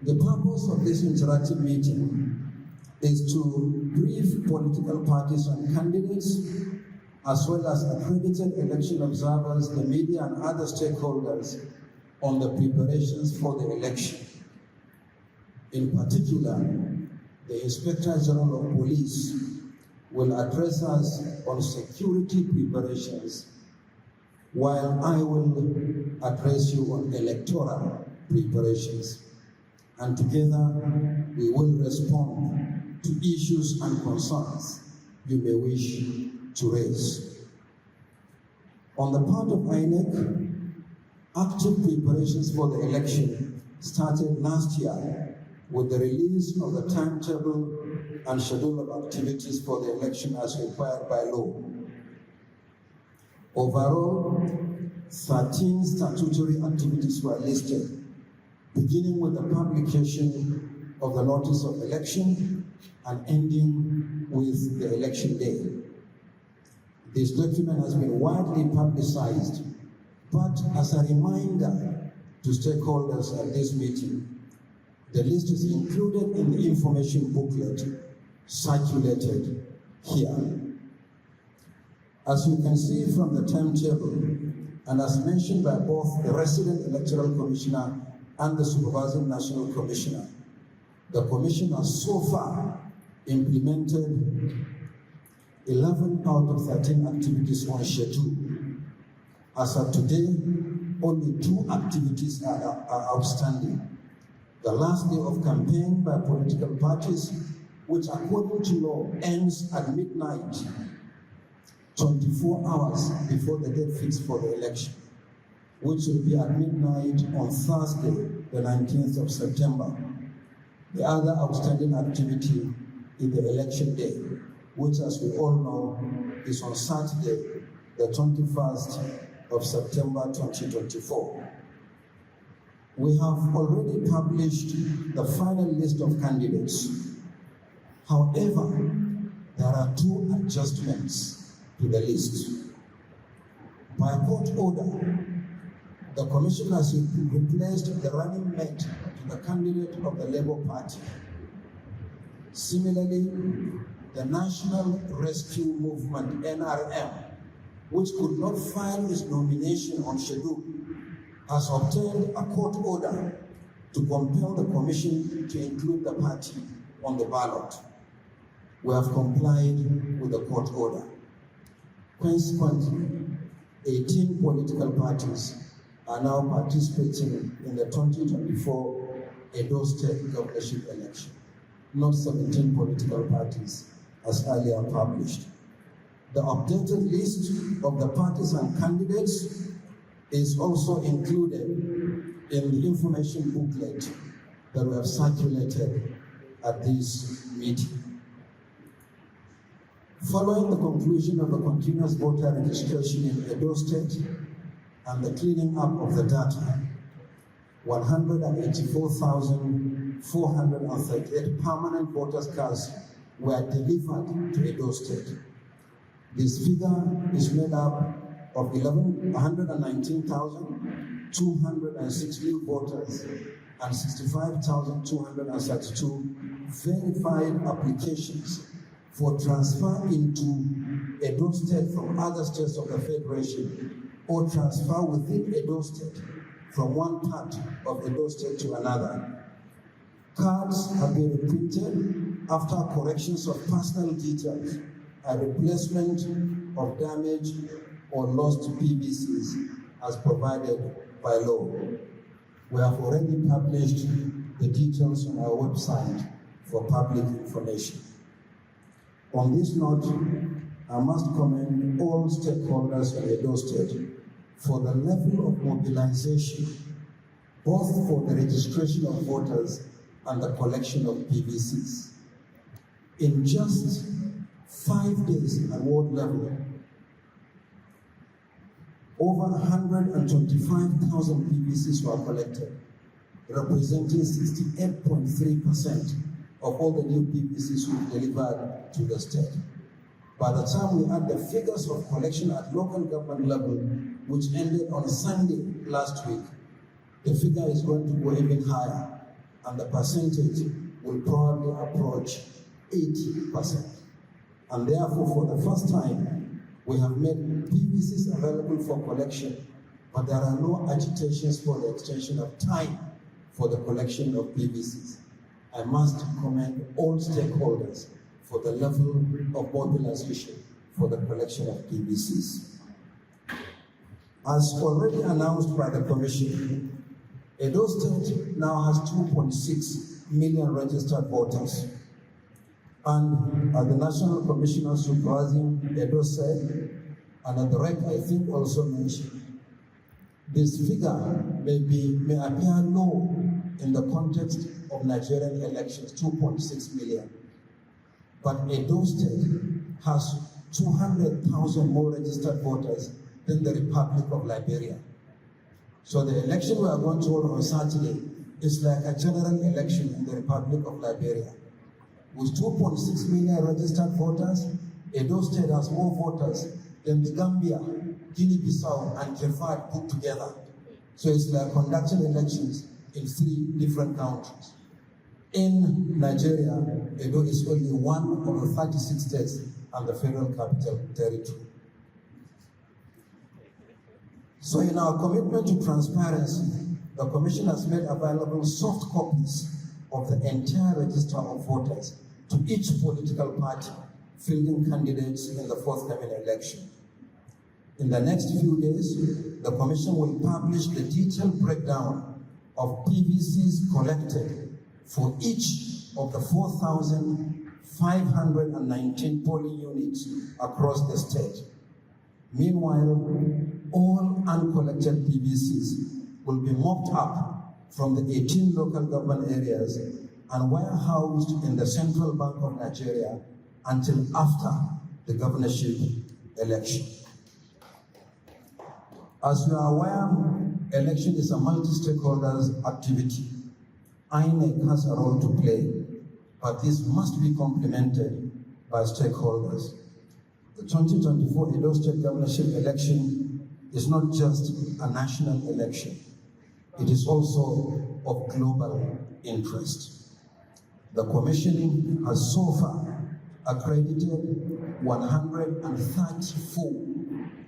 The purpose of this interactive meeting is to brief political parties and candidates, as well as accredited election observers, the media, and other stakeholders on the preparations for the election. In particular, the Inspector General of Police will address us on security preparations, while I will address you on electoral preparations. And together, we will respond to issues and concerns you may wish to raise. On the part of Inec, active preparations for the election started last year with the release of the timetable and schedule of activities for the election as required by law. Overall, 13 statutory activities were listed, beginning with the publication of the notice of election and ending with the election day. This document has been widely publicized, but as a reminder to stakeholders at this meeting, the list is included in the information booklet circulated here. As you can see from the timetable, and as mentioned by both the resident electoral commissioner and the supervising national commissioner, the commission has so far implemented 11 out of 13 activities on schedule. As of today, only 2 activities are outstanding. The last day of campaign by political parties, which according to law ends at midnight, 24 hours before the date fixed for the election, which will be at midnight on Thursday, the 19th of September. The other outstanding activity is the election day, which, as we all know, is on Saturday, the 21st of September 2024. We have already published the final list of candidates. However, there are 2 adjustments to the list. By court order, the Commission has replaced the running mate to the candidate of the Labour Party. Similarly, the National Rescue Movement, NRM, which could not file its nomination on schedule, has obtained a court order to compel the Commission to include the party on the ballot. We have complied with the court order. Consequently, 18 political parties are now participating in the 2024 Edo State Governorship election, not 17 political parties as earlier published. The updated list of the parties and candidates is also included in the information booklet that we have circulated at this meeting. Following the conclusion of the continuous voter registration in Edo State and the cleaning up of the data, 184,438 permanent voters' cards were delivered to Edo State. This figure is made up of 119,206 new voters and 65,232 verified applications for transfer into Edo State from other states of the Federation or transfer within Edo State from one part of Edo State to another. Cards have been reprinted after corrections of personal details and replacement of damaged or lost PVCs as provided by law. We have already published the details on our website for public information. On this note, I must commend all stakeholders in Edo State for the level of mobilization, both for the registration of voters and the collection of PVCs. In just 5 days at ward level, over 125,000 PVCs were collected, representing 68.3% of all the new PVCs we delivered to the state. By the time we add the figures of collection at local government level, which ended on Sunday last week, the figure is going to go even higher, and the percentage will probably approach 80%. And therefore, for the first time, we have made PVCs available for collection, but there are no agitations for the extension of time for the collection of PVCs. I must commend all stakeholders for the level of mobilization for the collection of PVCs. As already announced by the Commission, Edo State now has 2.6 million registered voters. And as the National Commissioner Supervising Edo said, and at the rec I think also mentioned, this figure may appear low in the context of Nigerian elections, 2.6 million. But Edo State has 200,000 more registered voters than the Republic of Liberia. So the election we are going to hold on Saturday is like a general election in the Republic of Liberia. With 2.6 million registered voters, Edo State has more voters than the Gambia, Guinea-Bissau, and Kefad put together. So it's like conducting elections in 3 different countries. In Nigeria, Edo is only one of the 36 states and the Federal Capital Territory. So in our commitment to transparency, the Commission has made available soft copies of the entire register of voters to each political party fielding candidates in the forthcoming election. In the next few days, the Commission will publish the detailed breakdown of PVCs collected for each of the 4,519 polling units across the state. Meanwhile, all uncollected PVCs will be mopped up from the 18 local government areas and warehoused in the Central Bank of Nigeria until after the governorship election. As you are aware, election is a multi-stakeholders activity. Inec has a role to play, but this must be complemented by stakeholders. The 2024 Edo State governorship election is not just a national election. It is also of global interest. The Commission has so far accredited 134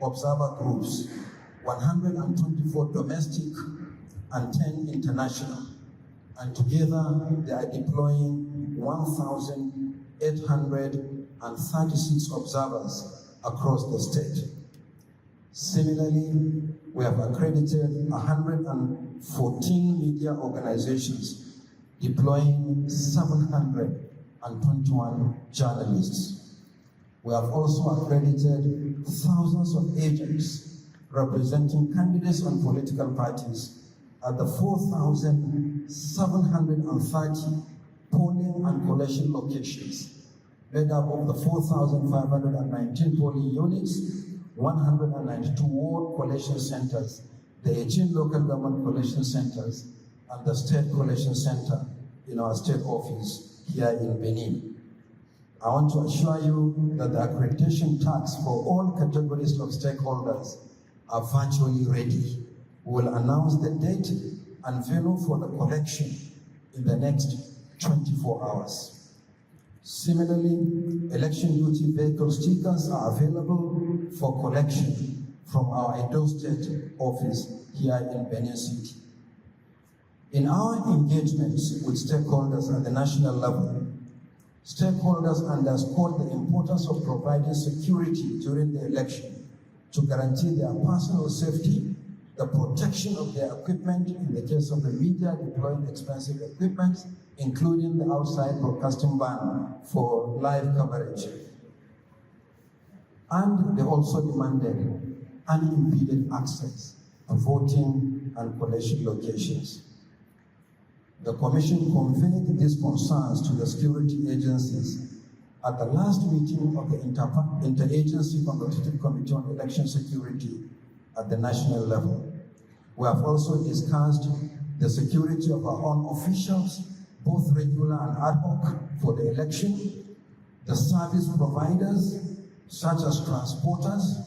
observer groups, 124 domestic and 10 international, and together they are deploying 1,836 observers across the state. Similarly, we have accredited 114 media organizations, deploying 721 journalists. We have also accredited thousands of agents representing candidates and political parties at the 4,730 polling and collection locations, made up of the 4,519 polling units, 192 ward collection centers, the 18 local government collection centers, and the state collection center in our state office here in Benin. I want to assure you that the accreditation tags for all categories of stakeholders are virtually ready. We will announce the date and venue for the collection in the next 24 hours. Similarly, election duty vehicle stickers are available for collection from our Edo State office here in Benin City. In our engagements with stakeholders at the national level, stakeholders underscored the importance of providing security during the election to guarantee their personal safety, the protection of their equipment in the case of the media deploying expensive equipment, including the outside broadcasting ban for live coverage. And they also demanded unimpeded access to voting and collection locations. The Commission conveyed these concerns to the security agencies at the last meeting of the Interagency Consultative Committee on Election Security at the national level. We have also discussed the security of our own officials, both regular and ad hoc, for the election, the service providers, such as transporters,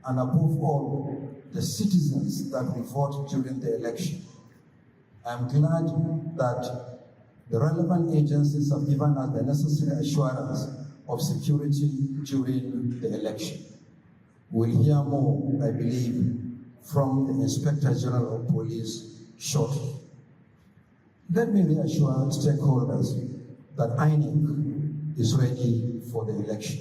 and above all, the citizens that will vote during the election. I'm glad that The relevant agencies have given us the necessary assurance of security during the election. We'll hear more, I believe, from the Inspector General of Police shortly. Let me reassure stakeholders that Inec is ready for the election.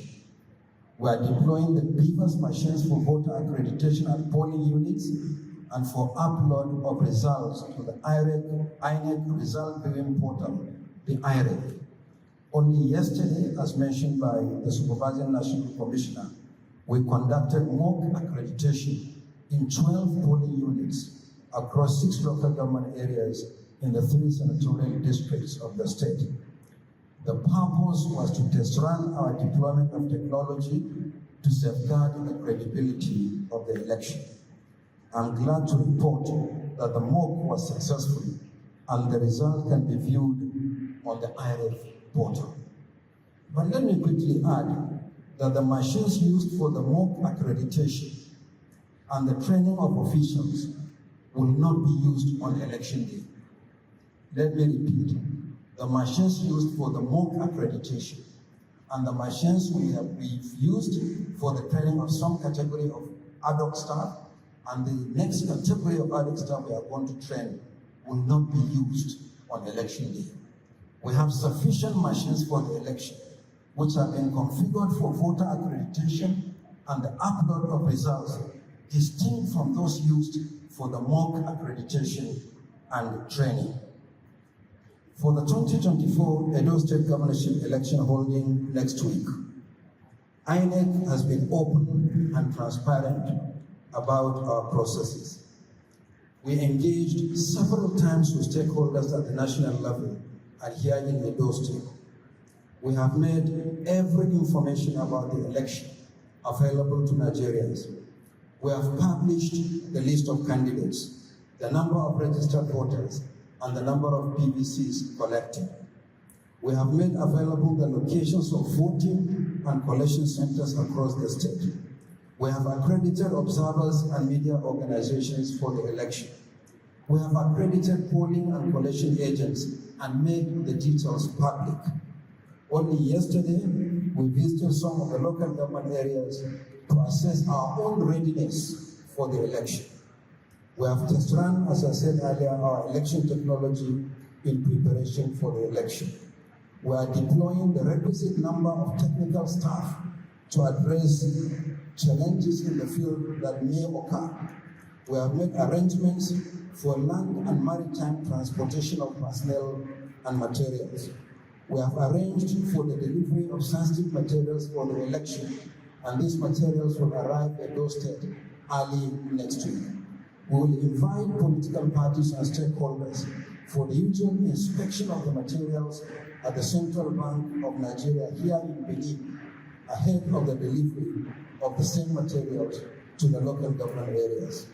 We are deploying the Beavers machines for voter accreditation at polling units and for upload of results to the Inec result viewing portal, the IREC. Only yesterday, as mentioned by the Supervising National Commissioner, we conducted mock accreditation in 12 polling units across 6 local government areas in the 3 senatorial districts of the state. The purpose was to test run our deployment of technology to safeguard the credibility of the election. I'm glad to report that the mock was successful and the result can be viewed on the IREF portal. But let me quickly add that the machines used for the mock accreditation and the training of officials will not be used on election day. Let me repeat, the machines used for the mock accreditation and the machines we've used for the training of some category of adult staff and the next category of adult staff we are going to train will not be used on election day. We have sufficient machines for the election, which have been configured for voter accreditation and the upload of results, distinct from those used for the mock accreditation and training. For the 2024 Edo State Governorship election holding next week, Inec has been open and transparent about our processes. We engaged several times with stakeholders at the national level and here in Edo State. We have made every information about the election available to Nigerians. We have published the list of candidates, the number of registered voters, and the number of PVCs collected. We have made available the locations of voting and collection centers across the state. We have accredited observers and media organizations for the election. We have accredited polling and collection agents and made the details public. Only yesterday, we visited some of the local government areas to assess our own readiness for the election. We have test run, as I said earlier, our election technology in preparation for the election. We are deploying the requisite number of technical staff to address challenges in the field that may occur. We have made arrangements for land and maritime transportation of personnel and materials. We have arranged for the delivery of sensitive materials for the election, and these materials will arrive at Edo State early next week. We will invite political parties and stakeholders for the usual inspection of the materials at the Central Bank of Nigeria here in Benin, ahead of the delivery of the same materials to the local government areas.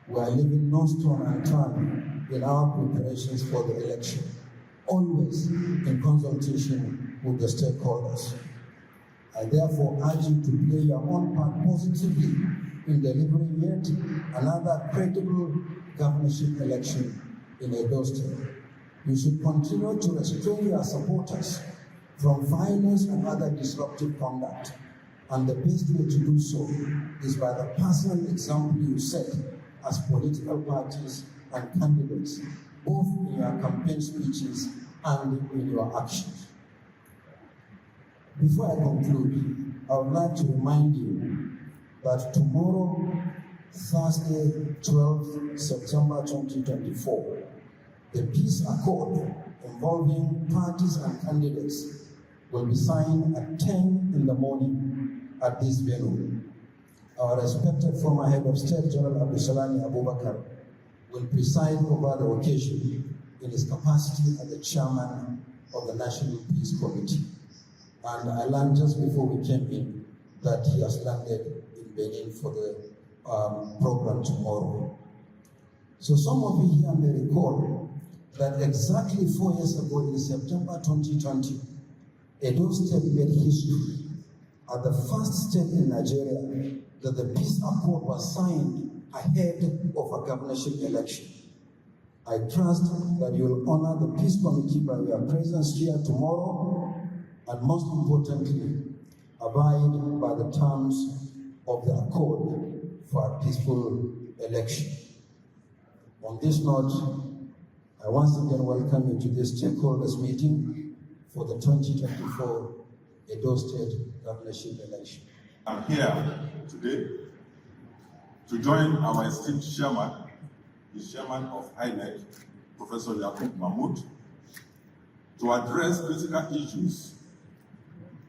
We are leaving no stone unturned in our preparations for the election, always in consultation with the stakeholders. I therefore urge you to play your own part positively in delivering yet another credible governorship election in Edo State. You should continue to restrain your supporters from violence and other disruptive conduct, and the best way to do so is by the personal example you set as political parties and candidates, both in your campaign speeches and in your actions. Before I conclude, I would like to remind you that tomorrow, Thursday, 12th September 2024, the peace accord involving parties and candidates will be signed at 10 in the morning at this venue. Our respected former head of state, General Abdulsalami Abubakar, will preside over the occasion in his capacity as the chairman of the National Peace Committee. And I learned just before we came in that he has landed in Benin for the program tomorrow. So some of you here may recall that exactly 4 years ago in September 2020, Edo State made history as the first state in Nigeria that the peace accord was signed ahead of a governorship election. I trust that you will honor the Peace Committee by your presence here tomorrow, and most importantly, abide by the terms of the accord for a peaceful election. On this note, I once again welcome you to this stakeholders meeting for the 2024 Edo State Governorship election. I'm here today to join our esteemed chairman, the chairman of Inec, Professor Yakub Mahmoud, to address critical issues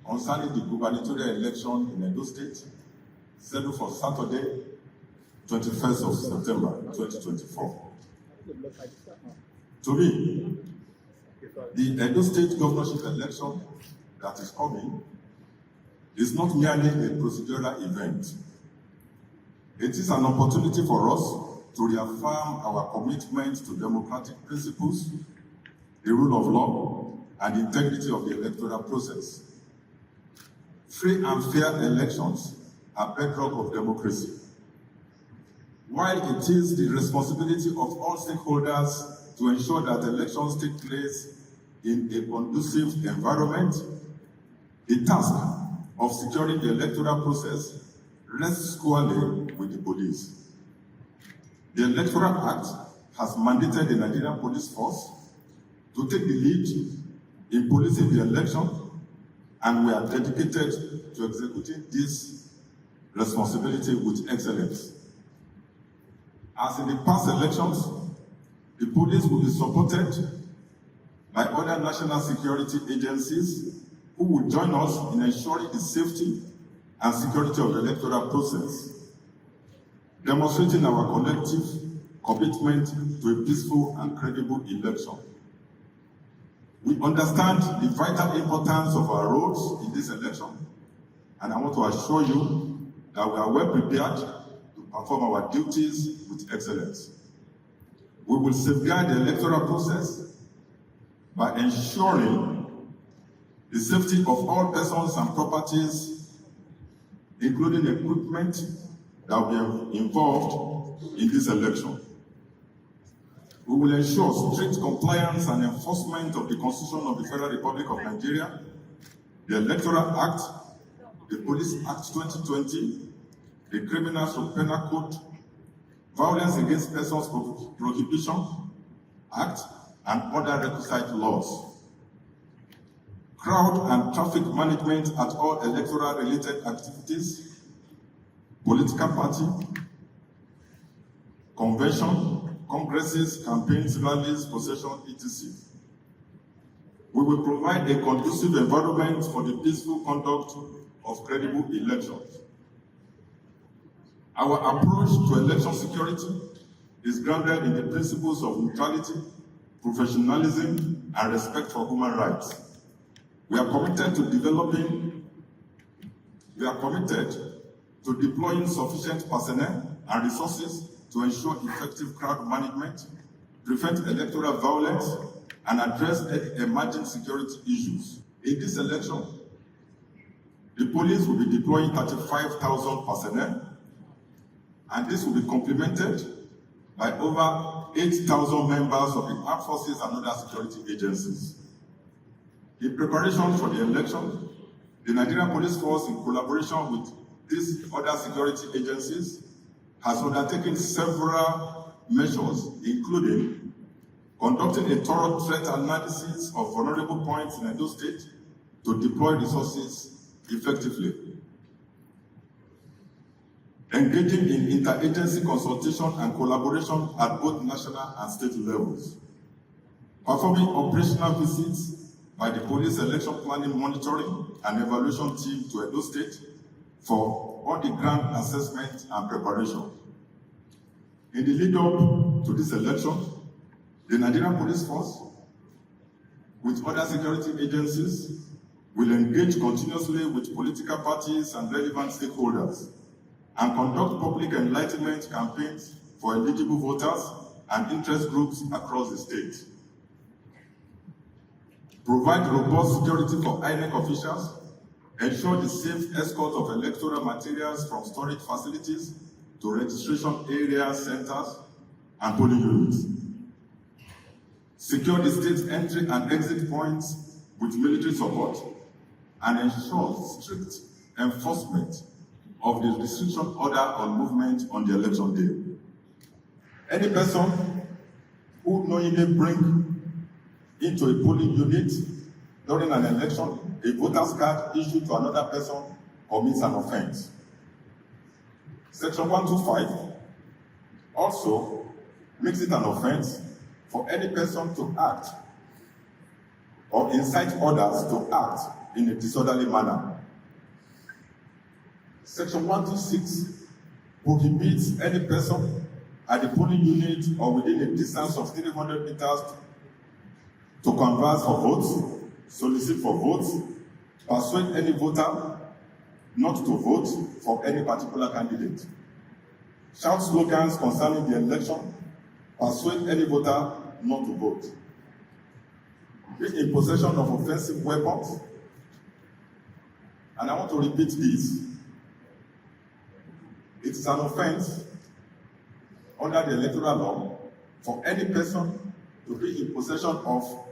concerning the gubernatorial election in Edo State, scheduled for Saturday, 21st of September 2024. To me, the Edo State governorship election that is coming is not merely a procedural event. It is an opportunity for us to reaffirm our commitment to democratic principles, the rule of law, and the integrity of the electoral process. Free and fair elections are bedrock of democracy. While it is the responsibility of all stakeholders to ensure that elections take place in a conducive environment, the task of securing the electoral process rests squarely with the police. The Electoral Act has mandated the Nigerian Police Force to take the lead in policing the election, and we are dedicated to executing this responsibility with excellence. As in the past elections, the police will be supported by other national security agencies who will join us in ensuring the safety and security of the electoral process, demonstrating our collective commitment to a peaceful and credible election. We understand the vital importance of our roles in this election, and I want to assure you that we are well prepared to perform our duties with excellence. We will safeguard the electoral process by ensuring the safety of all persons and properties, including equipment that will be involved in this election. We will ensure strict compliance and enforcement of the Constitution of the Federal Republic of Nigeria, the Electoral Act, the Police Act 2020, the Criminal Penal Code, Violence Against Persons Prohibition Act, and other requisite laws. Crowd and traffic management at all electoral-related activities, political party, convention, congresses, campaigns, rallies, procession, etc. We will provide a conducive environment for the peaceful conduct of credible elections. Our approach to election security is grounded in the principles of neutrality, professionalism, and respect for human rights. We are committed to deploying sufficient personnel and resources to ensure effective crowd management, prevent electoral violence, and address emerging security issues. In this election, the police will be deploying 35,000 personnel, and this will be complemented by over 8,000 members of the armed forces and other security agencies. In preparation for the election, the Nigerian Police Force, in collaboration with these other security agencies, has undertaken several measures, including conducting a thorough threat analysis of vulnerable points in Edo State to deploy resources effectively, engaging in interagency consultation and collaboration at both national and state levels, performing operational visits by the Police Election Planning Monitoring and Evaluation Team to Edo State for all the ground assessment and preparation. In the lead-up to this election, the Nigerian Police Force, with other security agencies, will engage continuously with political parties and relevant stakeholders and conduct public enlightenment campaigns for eligible voters and interest groups across the state. Provide robust security for Inec officials, ensure the safe escort of electoral materials from storage facilities to registration area centers and polling units. secure the state's entry and exit points with military support, and ensure strict enforcement of the restriction order on movement on the election day. Any person who knowingly bring into a polling unit during an election a voter's card issued to another person commits an offense. Section 125 also makes it an offense for any person to act or incite others to act in a disorderly manner. Section 126 prohibits any person at the polling unit or within a distance of 300 meters to canvass for votes, solicit for votes, persuade any voter not to vote for any particular candidate, shout slogans concerning the election, persuade any voter not to vote, be in possession of offensive weapons. And I want to repeat this. It is an offense under the electoral law for any person to be in possession of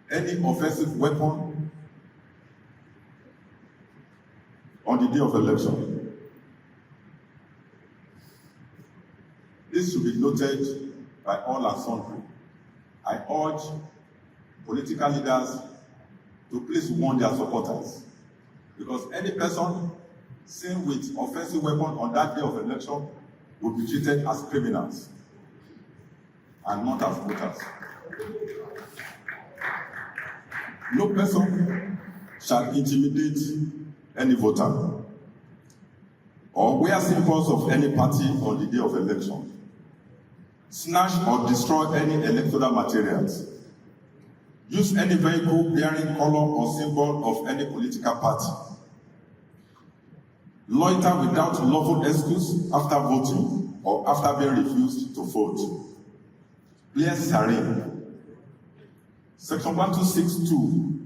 any offensive weapon on the day of election. This should be noted by all and sundry. I urge political leaders to please warn their supporters, because any person seen with offensive weapon on that day of election will be treated as criminals and not as voters. No person shall intimidate any voter or wear symbols of any party on the day of election, snatch or destroy any electoral materials, use any vehicle bearing color or symbol of any political party, loiter without lawful excuse after voting or after being refused to vote, play siren. Section 1262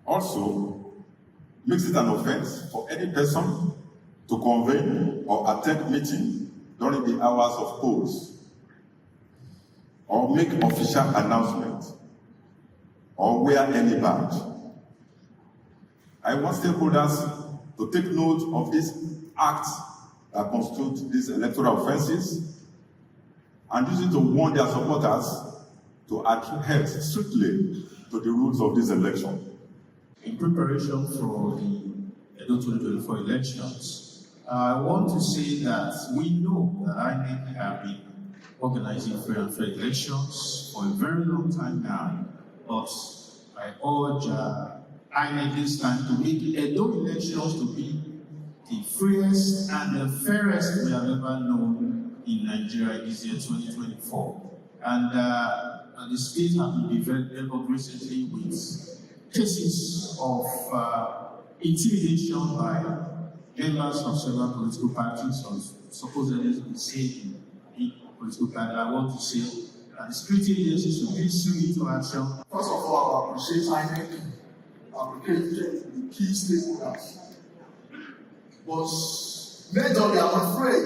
also makes it an offense for any person to convene or attend meeting during the hours of polls, or make official announcement, or wear any badge. I want stakeholders to take note of these acts that constitute these electoral offenses and use it to warn their supporters to adhere strictly to the rules of this election. In preparation for the Edo 2024 elections, I want to say that we know that Inec have been organizing free and fair elections for a very long time now, but I urge Inec this time to make Edo elections to be the freest and the fairest we have ever known in Nigeria this year, 2024. And the state has been developed recently with cases of intimidation by members of several political parties, or supposedly saying in political parties. I want to say that the security agencies should be soon into action. First of all, I appreciate Inec, I appreciate the key stakeholders. But majorly, I'm afraid,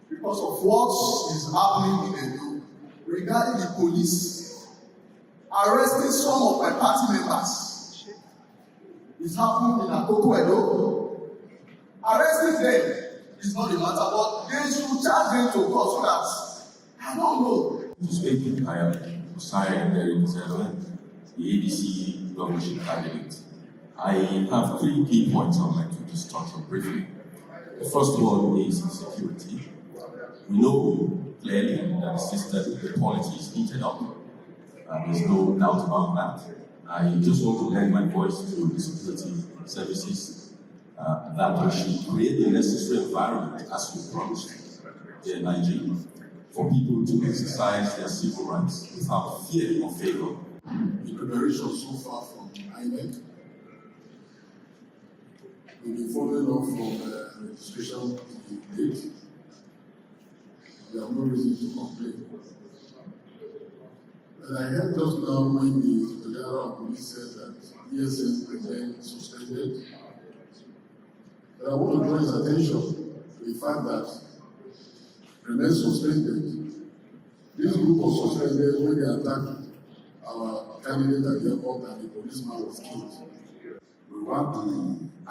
because of what is happening in Edo regarding the police arresting some of my party members. It's happening in Akoko Edo. Arresting them is not the matter, but they should charge them to court so that I don't know. Speaking, I am Osai Derek Zero, the ADC governorship candidate. I have 3 key points I would like to just touch on briefly. The first one is security. We know clearly that the system, the polity is heated up. There's no doubt about that. I just want to lend my voice to the security services that we should create the necessary environment, as we promised here in Nigeria, for people to exercise their civil rights without fear or favor. The preparation so far from Inec, we've been following up from registration date. There are no reason to complain. And I heard just now when the General of Police said that ESS remained suspended. But I want to draw his attention to the fact that remain suspended. This group of socialists, when they attacked our candidate at the airport and the policeman was killed, we want the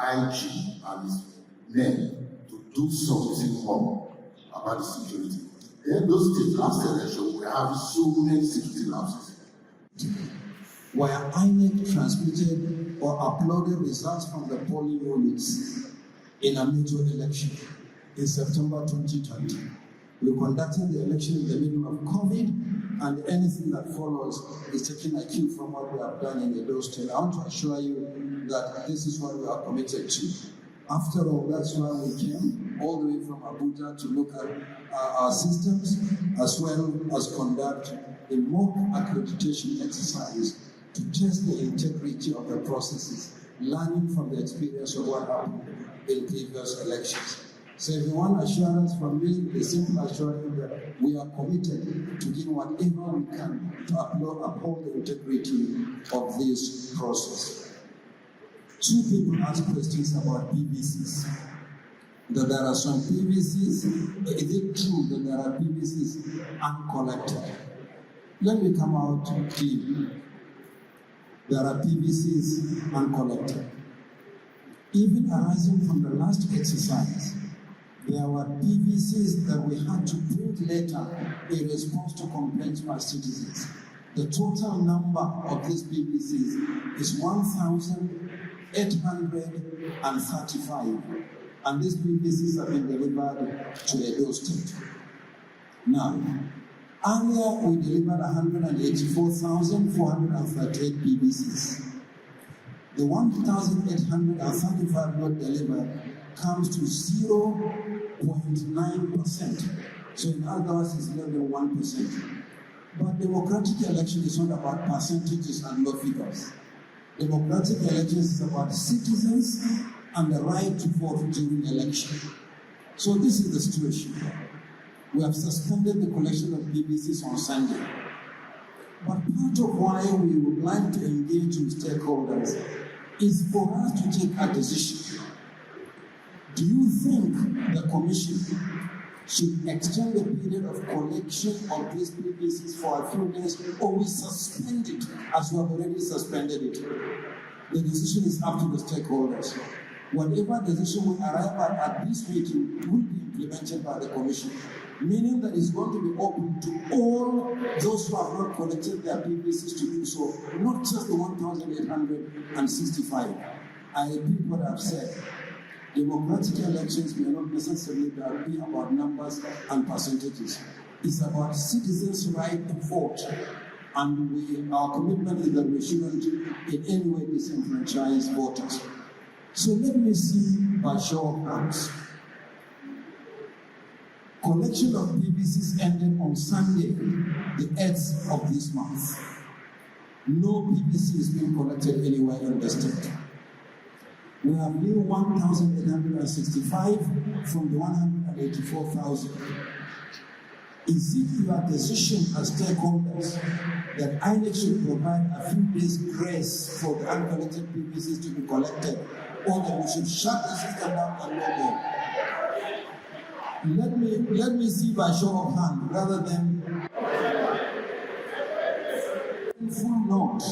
IG and his men to do something more about the security. In those states, last election, we have so many security lapses. Where Inec transmitted or uploaded results from the polling units in a major election in September 2020. We conducted the election in the middle of COVID, and anything that follows is taking a cue from what we have done in Edo State. I want to assure you that this is what we are committed to. After all, that's why we came all the way from Abuja to look at our systems, as well as conduct a mock accreditation exercise to test the integrity of the processes, learning from the experience of what happened in previous elections. So if you want assurance from me, the simple assurance that we are committed to doing whatever we can to uphold the integrity of this process. Two people asked questions about PVCs. That there are some PVCs, is it true that there are PVCs uncollected? Let me come out clean. There are PVCs uncollected. Even arising from the last exercise, there were PVCs that we had to print later in response to complaints by citizens. The total number of these PVCs is 1,835, and these PVCs have been delivered to Edo State. Now, earlier we delivered 184,438 PVCs. The 1,835 not delivered comes to 0.9%. So in other words, it's less than 1%. But democratic election is not about percentages and no figures. Democratic elections is about citizens and the right to vote during election. So this is the situation. We have suspended the collection of PVCs on Sunday. But part of why we would like to engage with stakeholders is for us to take a decision. Do you think the Commission should extend the period of collection of these PVCs for a few days, or we suspend it as we have already suspended it? The decision is up to the stakeholders. Whatever decision we arrive at this meeting will be implemented by the Commission, meaning that it's going to be open to all those who have not collected their PVCs to do so, not just the 1,865. I repeat what I've said. Democratic elections may not necessarily be about numbers and percentages. It's about citizens' right to vote. And our commitment is that we shouldn't in any way disenfranchise voters. So let me see by show of hands. Collection of PVCs ended on Sunday, the 8th of this month. No PVC is being collected anywhere in the state. We have new 1,865 from the 184,000. Is it your decision as stakeholders that Inec should provide a few days grace for the uncollected PVCs to be collected, or that we should shut the system down and no more? Let me see by show of hand, rather than full note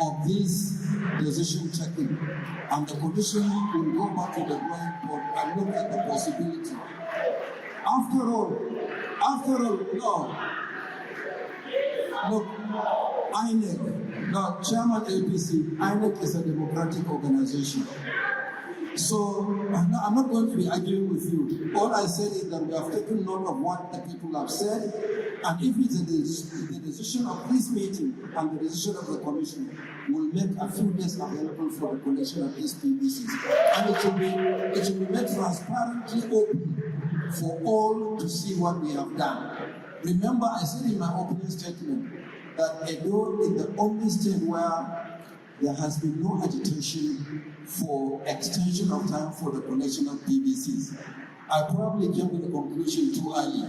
of this decision taking, and the Commission will go back to the drawing board and look at the possibility. After all, look, INEC, Chairman APC, INEC is a democratic organization. So I'm not going to be arguing with you. All I said is that we have taken note of what the people have said, and if it's the decision of this meeting and the decision of the Commission, we'll make a few days available for the collection of these PVCs. And it will be made transparently open for all to see what we have done. Remember, I said in my opening statement that Edo is the only state where there has been no agitation for extension of time for the collection of PVCs. I probably came to the conclusion too early.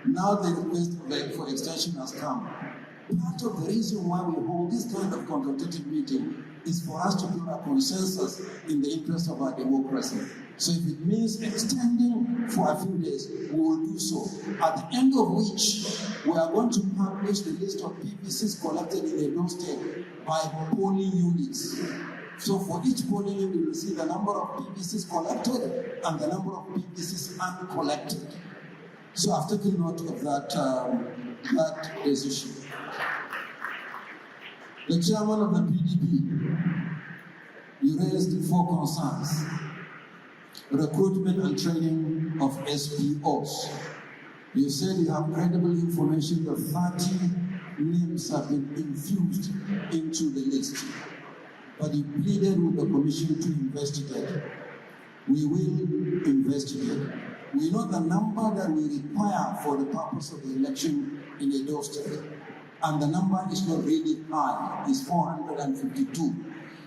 Now the request for extension has come. Part of the reason why we hold this kind of consultative meeting is for us to build a consensus in the interest of our democracy. So if it means extending for a few days, we will do so. At the end of which, we are going to publish the list of PVCs collected in Edo State by polling units. So for each polling unit, you will see the number of PVCs collected and the number of PVCs uncollected. So I've taken note of that decision. The chairman of the PDP, you raised 4 concerns. Recruitment and training of SPOs. You said you have credible information that 30 names have been infused into the list, but you pleaded with the commission to investigate. We will investigate. We know the number that we require for the purpose of the election in Edo State, and the number is not really high, it's 452.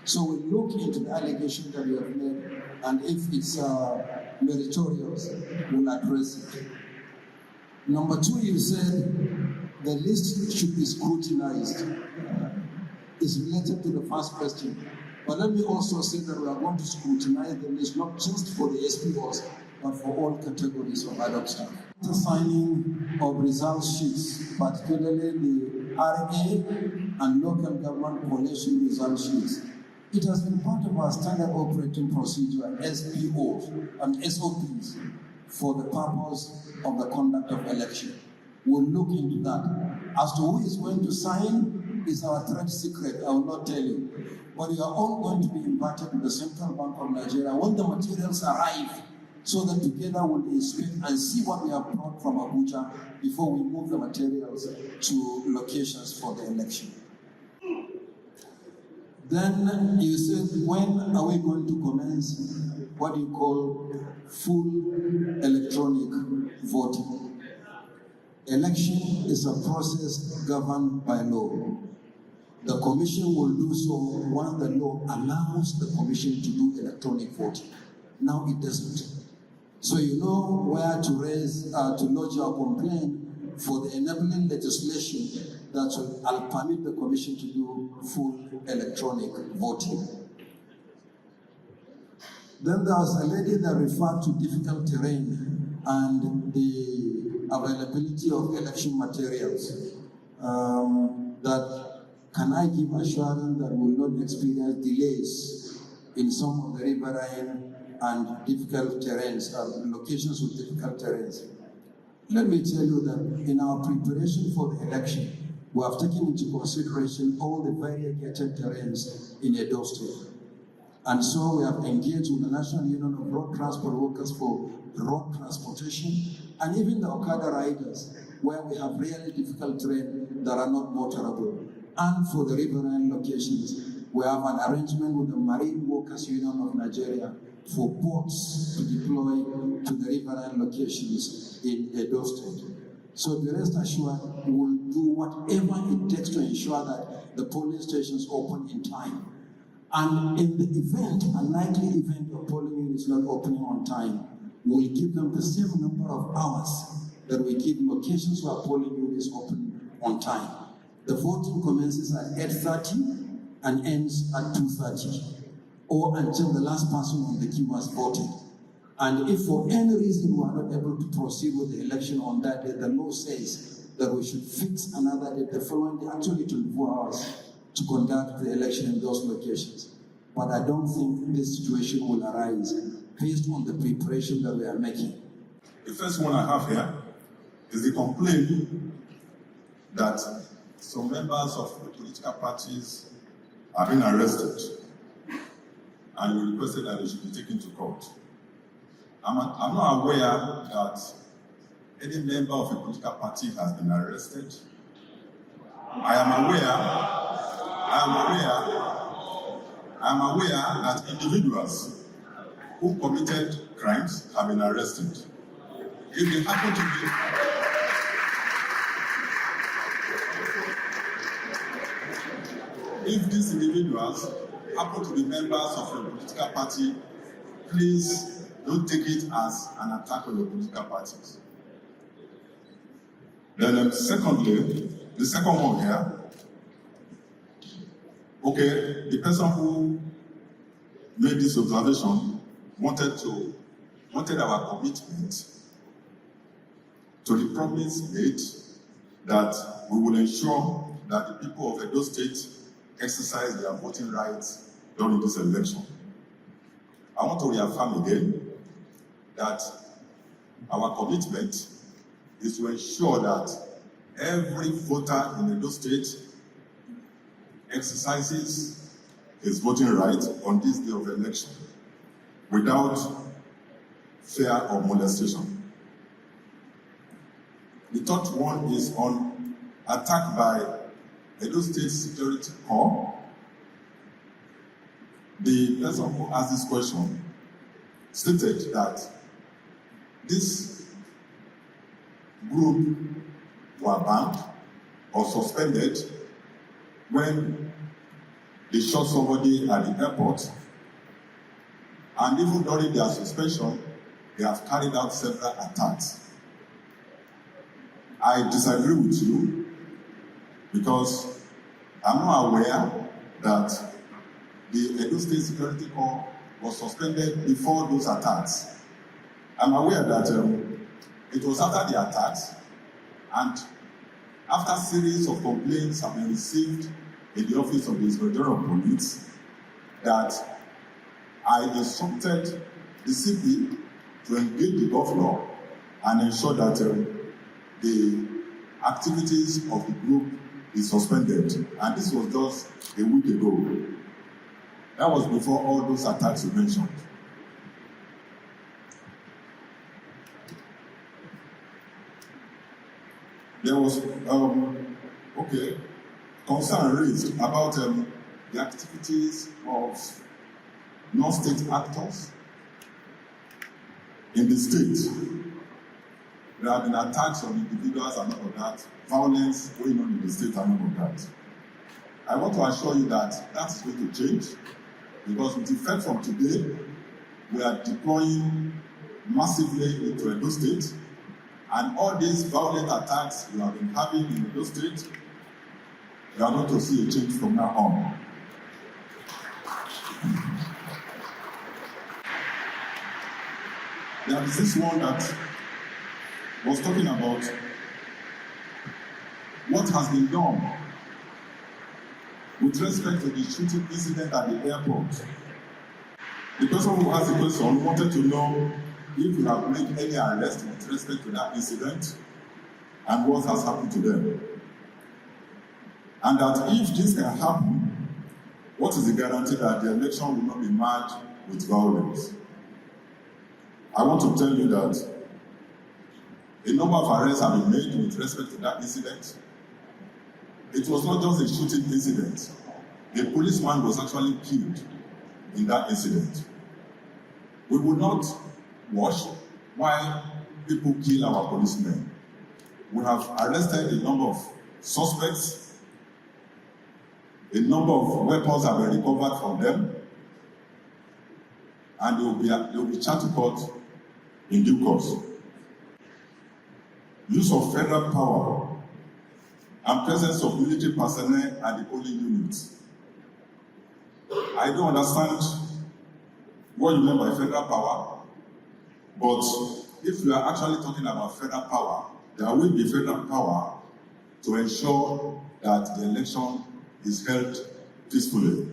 So we'll look into the allegation that you have made, and if it's meritorious, we'll address it. Number 2, you said the list should be scrutinized. It's related to the first question. But let me also say that we are going to scrutinize the list, not just for the SPOs, but for all categories of adult staff. The signing of result sheets, particularly the RA and local government coalition result sheets, it has been part of our standard operating procedure, SPOs and SOPs, for the purpose of the conduct of election. We'll look into that. As to who is going to sign is our trade secret, I will not tell you. But you are all going to be invited to the Central Bank of Nigeria when the materials arrive, so that together we'll inspect and see what we have brought from Abuja before we move the materials to locations for the election. Then you said, when are we going to commence what you call full electronic voting? Election is a process governed by law. The commission will do so when the law allows the commission to do electronic voting. Now it doesn't. So you know where to raise, to lodge your complaint for the enabling legislation that will permit the commission to do full electronic voting. Then there was a lady that referred to difficult terrain and the availability of election materials. That can I give assurance that we will not experience delays in some of the riverine and difficult terrains, locations with difficult terrains? Let me tell you that in our preparation for the election, we have taken into consideration all the variegated terrains in Edo State. And so we have engaged with the National Union of Road Transport Workers for road transportation, and even the Okada riders, where we have really difficult terrain that are not motorable. And for the riverine locations, we have an arrangement with the Marine Workers Union of Nigeria for boats to deploy to the riverine locations in Edo State. So be rest assured, we will do whatever it takes to ensure that the polling stations open in time. And in the event, a likely event of polling units not opening on time, we'll give them the same number of hours that we give locations where polling units open on time. The voting commences at 8:30 and ends at 2:30, or until the last person on the queue has voted. And if for any reason we are not able to proceed with the election on that day, the law says that we should fix another day, the following day, actually 24 hours, to conduct the election in those locations. But I don't think this situation will arise based on the preparation that we are making. The first one I have here is the complaint that some members of the political parties have been arrested, and you requested that they should be taken to court. I'm not aware that any member of a political party has been arrested. I am aware that individuals who committed crimes have been arrested. If they happen to be, if these individuals happen to be members of a political party, please don't take it as an attack on the political parties. Then secondly, the second one here, okay, the person who made this observation wanted our commitment to the promise made that we will ensure that the people of Edo State exercise their voting rights during this election. I want to reaffirm again that our commitment is to ensure that every voter in Edo State exercises his voting right on this day of election without fear of molestation. The third one is on attack by Edo State Security Corps. The person who asked this question stated that this group were banned or suspended when they shot somebody at the airport, and even during their suspension, they have carried out several attacks. I disagree with you because I'm not aware that the Edo State Security Corps was suspended before those attacks. I'm aware that it was after the attacks and after a series of complaints have been received in the office of the Inspector of Police that I instructed the CP to engage the governor and ensure that the activities of the group is suspended. And this was just a week ago. That was before all those attacks you mentioned. There was concern raised about the activities of non-state actors in the state. There have been attacks on individuals and all of that, violence going on in the state and all of that. I want to assure you that that is going to change because with effect from today, we are deploying massively into Edo State, and all these violent attacks we have been having in Edo State, we are going to see a change from now on. There is this one that was talking about what has been done with respect to the shooting incident at the airport. The person who asked the question wanted to know if you have made any arrest with respect to that incident and what has happened to them. And that if this can happen, what is the guarantee that the election will not be marred with violence? I want to tell you that a number of arrests have been made with respect to that incident. It was not just a shooting incident. A policeman was actually killed in that incident. We will not watch while people kill our policemen. We have arrested a number of suspects. A number of weapons have been recovered from them, and they will be charged to court in due course. Use of federal power and presence of military personnel at the polling units. I don't understand what you mean by federal power, but if we are actually talking about federal power, there will be federal power to ensure that the election is held peacefully.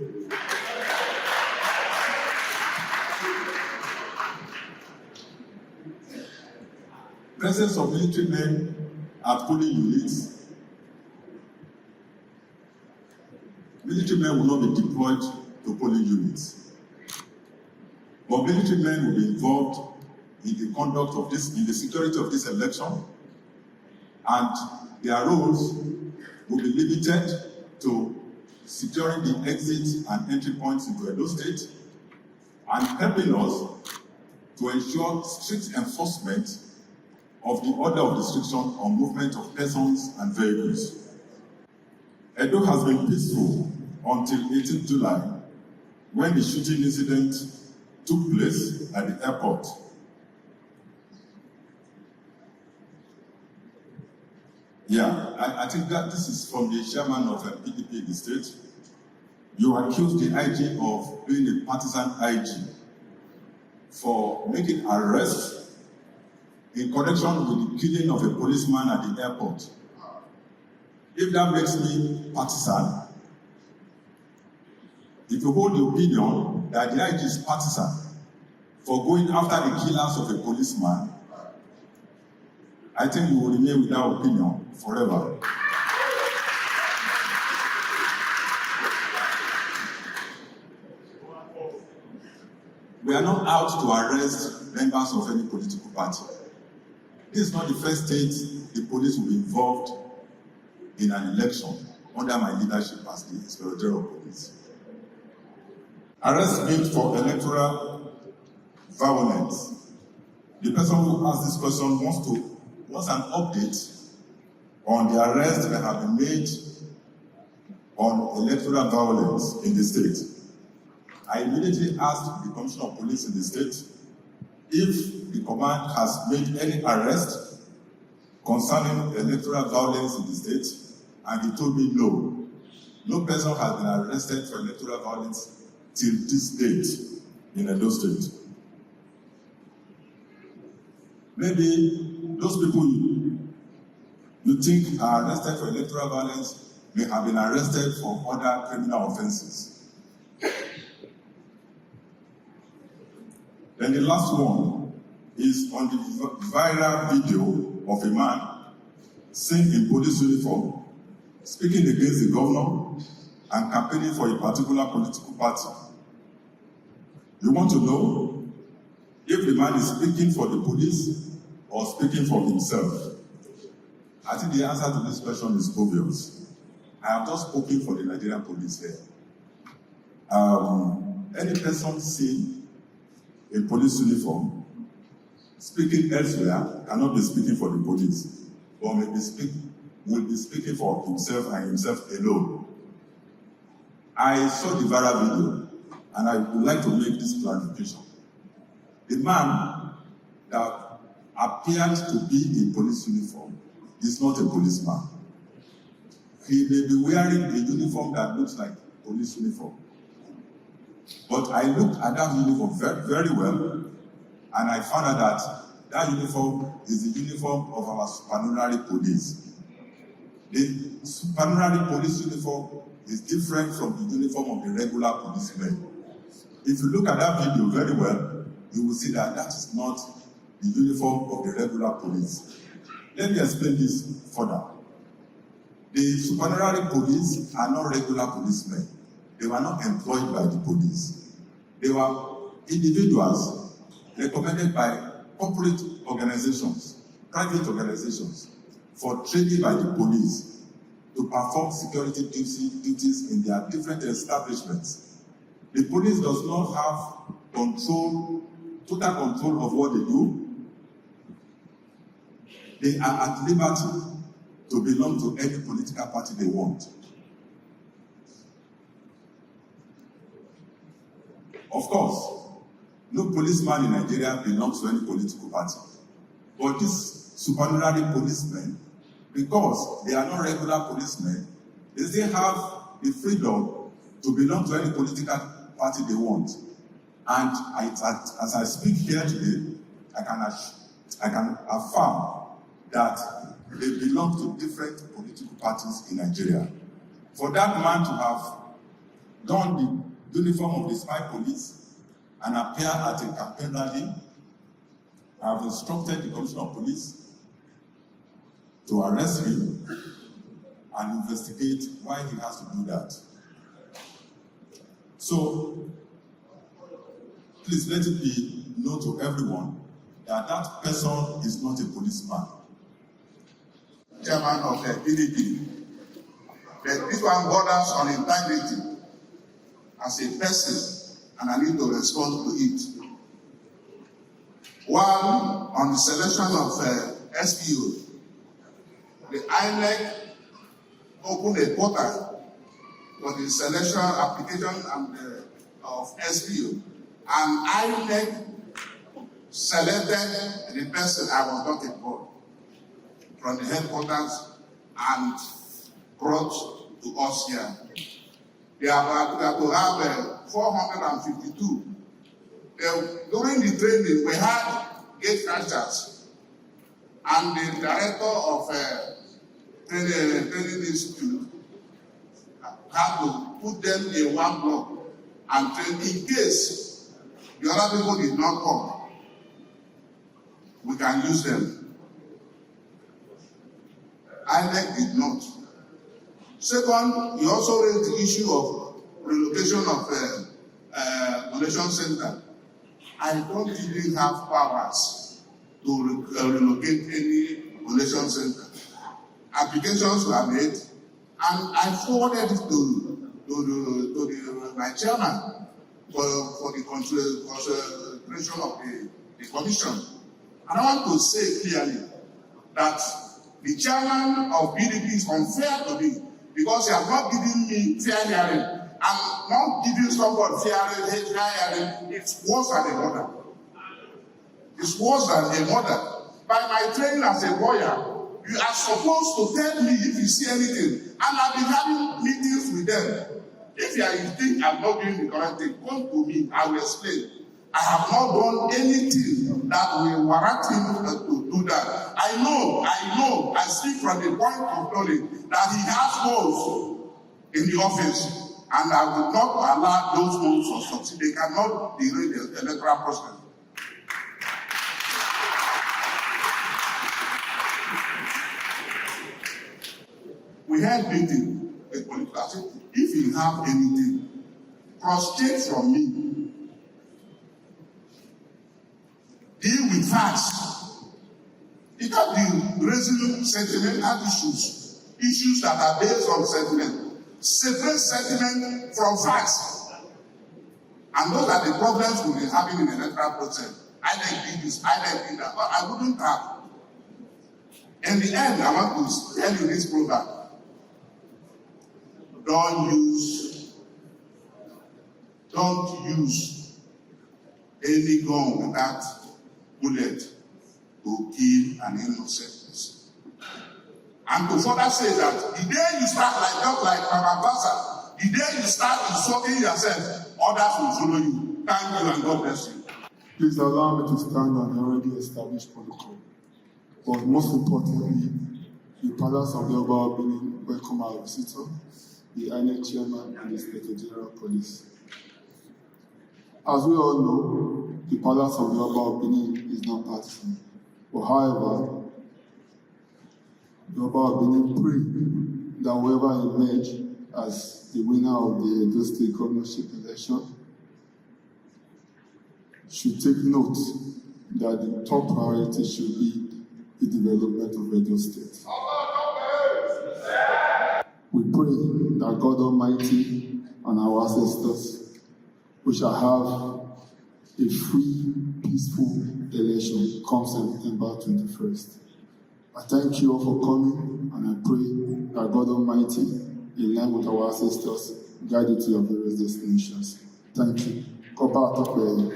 Presence of military men at polling units. Military men will not be deployed to polling units. But military men will be involved in the conduct of this, in the security of this election, and their roles will be limited to securing the exit and entry points into Edo State and helping us to ensure strict enforcement of the order of restriction on movement of persons and vehicles. Edo has been peaceful until 18 July, when the shooting incident took place at the airport. Yeah, I think that this is from the chairman of PDP in the state. You accused the IG of being a partisan IG. for making arrests in connection with the killing of a policeman at the airport. If that makes me partisan, if you hold the opinion that the IG is partisan for going after the killers of a policeman, I think you will remain with that opinion forever. We are not out to arrest members of any political party. This is not the first state the police will be involved in an election under my leadership as the Inspector General of Police. Arrest made for electoral violence. The person who asked this question wants an update on the arrests that have been made on electoral violence in the state. I immediately asked the Commissioner of Police in the state if the command has made any arrest concerning electoral violence in the state, and he told me no. No person has been arrested for electoral violence till this date in Edo State. Maybe those people you think are arrested for electoral violence may have been arrested for other criminal offenses. Then the last one is on the viral video of a man seen in police uniform speaking against the governor and campaigning for a particular political party. You want to know if the man is speaking for the police or speaking for himself? I think the answer to this question is obvious. I have just spoken for the Nigerian police here. Any person seen in police uniform speaking elsewhere cannot be speaking for the police, or will be speaking for himself and himself alone. I saw the viral video, and I would like to make this clarification. The man that appeared to be in police uniform is not a policeman. He may be wearing a uniform that looks like police uniform. But I looked at that uniform very, very well, and I found out that that uniform is the uniform of our supernumerary police. The supernumerary police uniform is different from the uniform of the regular policemen. If you look at that video very well, you will see that that is not the uniform of the regular police. Let me explain this further. The supernumerary police are not regular policemen. They were not employed by the police. They were individuals recommended by corporate organizations, private organizations, for training by the police to perform security duties in their different establishments. The police does not have total control of what they do. They are at liberty to belong to any political party they want. Of course, no policeman in Nigeria belongs to any political party. But these supernumerary policemen, because they are not regular policemen, they still have the freedom to belong to any political party they want. And as I speak here today, I can affirm that they belong to different political parties in Nigeria. For that man to have done the uniform of the spy police and appear at a campaign rally, I have instructed the Commissioner of Police to arrest him and investigate why he has to do that. So, please let it be known to everyone that that person is not a policeman. Chairman of the PDP. But this one borders on integrity as a person, and I need to respond to it. One, on the selection of SPO, the Inec opened a portal for the selection application of SPO, and Inec selected the person. I was not involved, from the headquarters and brought to us here. They are to have 452. During the training, we had gate crashers, and the director of training institute had to put them in one block and train in case the other people did not come. We can use them. Inec did not. Second, he also raised the issue of relocation of collation center. I don't even have powers to relocate any collation center. Applications were made, and I forwarded it to my chairman for the consideration of the commission. And I want to say clearly that the chairman of PDP is unfair to me because he has not given me fair hearing. And not giving somebody fair hearing, it's worse than a mother. It's worse than a mother. By my training as a lawyer, you are supposed to tell me if you see anything. And I've been having meetings with them. If you think I'm not doing the correct thing, come to me, I will explain. I have not done anything that will warrant him to do that. I know, I speak from the point of knowledge that he has goals in the office. And I will not allow those goals to succeed. They cannot derail the electoral process. We had meeting a political. I said, if you have anything, prostrate from me. Deal with facts. You can't be raising sentimental issues that are based on sentiment. Separate sentiment from facts. And those are the problems we'll be having in the electoral process. I like this, I like that. But I wouldn't have. In the end, I want to tell you this program. Don't use any gun without bullet to kill an innocent person. And to further say that the day you start just like Mama Basa, the day you start insulting yourself, others will follow you. Thank you and God bless you. Please allow me to stand on the already established protocol. But most importantly, the Palace of the Oba of Benin welcome our visitor, the Inec chairman and the Inspector General Police. As we all know, the Palace of the Oba of Benin is not partisan. But however, the Oba of Benin pray that whoever emerge as the winner of the Edo State Governorship election should take note that the top priority should be the development of Edo State. We pray that God Almighty and our ancestors, we shall have a free, peaceful election come September 21st. I thank you all for coming, and I pray that God Almighty, in line with our ancestors, guide you to your various destinations. Thank you. God bless you.